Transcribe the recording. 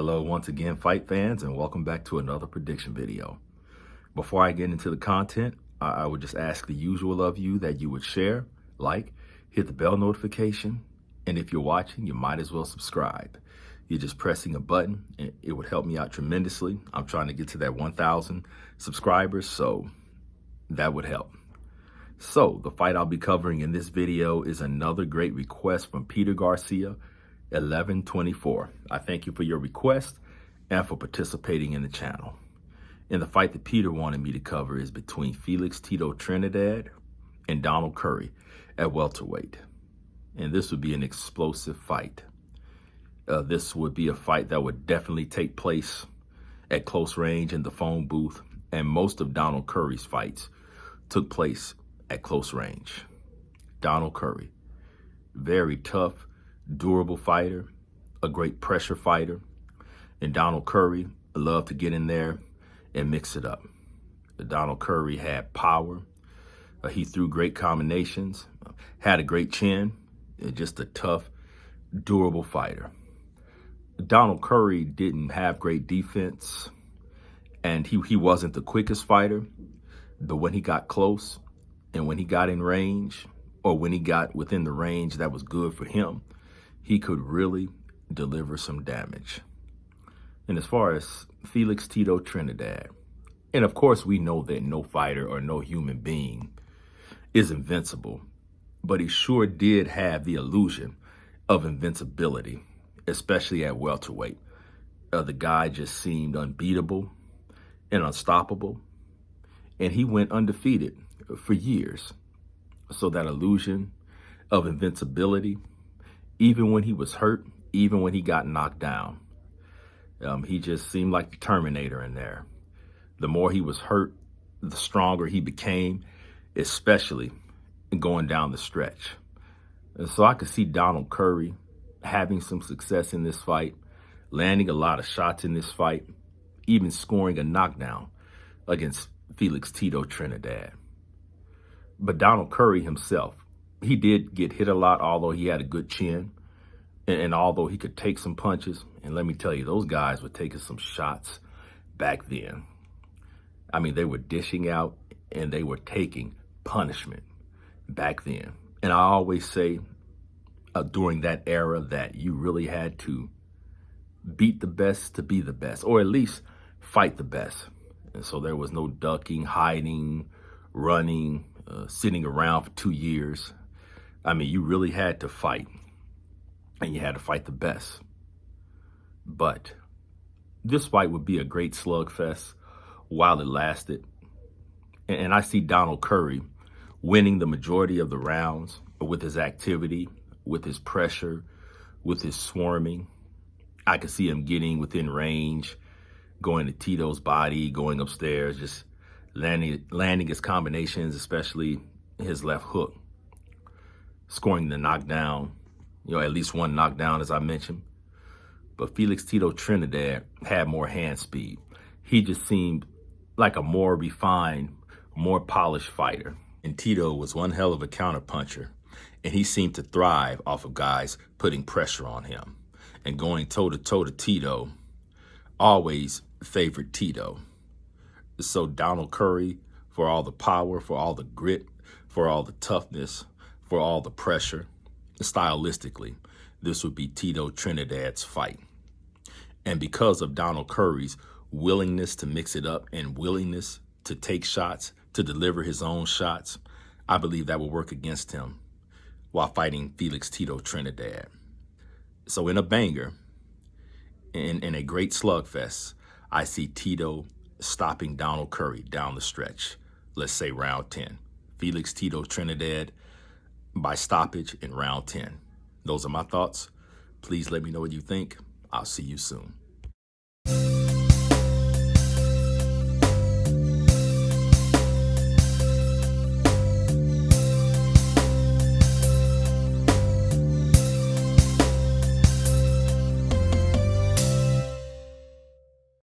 Hello once again, fight fans, and welcome back to another prediction video. Before I get into the content, I would just ask the usual of you that you would share, like, hit the bell notification, and if you're watching, you might as well subscribe. You're just pressing a button, and it would help me out tremendously. I'm trying to get to that 1,000 subscribers, so that would help. So, the fight I'll be covering in this video is another great request from Peter Garcia, 1124. I thank you for your request and for participating in the channel. And the fight that Peter wanted me to cover is between Felix Trinidad and Donald Curry at welterweight. And this would be an explosive fight. This would be a fight that would definitely take place at close range in the phone booth, and most of Donald Curry's fights took place at close range. Donald Curry, very tough, durable fighter, a great pressure fighter, and Donald Curry loved to get in there and mix it up. Donald Curry had power. He threw great combinations, had a great chin, just a tough, durable fighter. Donald Curry didn't have great defense, and he wasn't the quickest fighter, but when he got close and when he got in range, or when he got within the range that was good for him, he could really deliver some damage. And as far as Felix Trinidad, and of course we know that no fighter or no human being is invincible, but he sure did have the illusion of invincibility, especially at welterweight. The guy just seemed unbeatable and unstoppable, and he went undefeated for years. So that illusion of invincibility, even when he was hurt, even when he got knocked down, he just seemed like the Terminator in there. The more he was hurt, the stronger he became, especially going down the stretch. And so I could see Donald Curry having some success in this fight, landing a lot of shots in this fight, even scoring a knockdown against Felix Trinidad. But Donald Curry himself, he did get hit a lot, although he had a good chin. And although he could take some punches, and let me tell you, those guys were taking some shots back then. I mean, they were dishing out and they were taking punishment back then. And I always say during that era that you really had to beat the best to be the best, or at least fight the best. And so there was no ducking, hiding, running, sitting around for 2 years. I mean, you really had to fight. And you had to fight the best. But this fight would be a great slugfest while it lasted. And I see Donald Curry winning the majority of the rounds with his activity, with his pressure, with his swarming. I could see him getting within range, going to Tito's body, going upstairs, just landing his combinations, especially his left hook, scoring the knockdown. At least one knockdown, as I mentioned. But Felix Trinidad had more hand speed. He just seemed like a more refined, more polished fighter. And Tito was one hell of a counterpuncher. And he seemed to thrive off of guys putting pressure on him. And going toe-to-toe to Tito always favored Tito. So Donald Curry, for all the power, for all the grit, for all the toughness, for all the pressure, stylistically, this would be Tito Trinidad's fight. And because of Donald Curry's willingness to mix it up and willingness to take shots, to deliver his own shots, I believe that will work against him while fighting Felix Trinidad. So in a banger, in a great slugfest, I see Tito stopping Donald Curry down the stretch. Let's say round 10. Felix Trinidad by stoppage in round 10. Those are my thoughts. Please let me know what you think. I'll see you soon.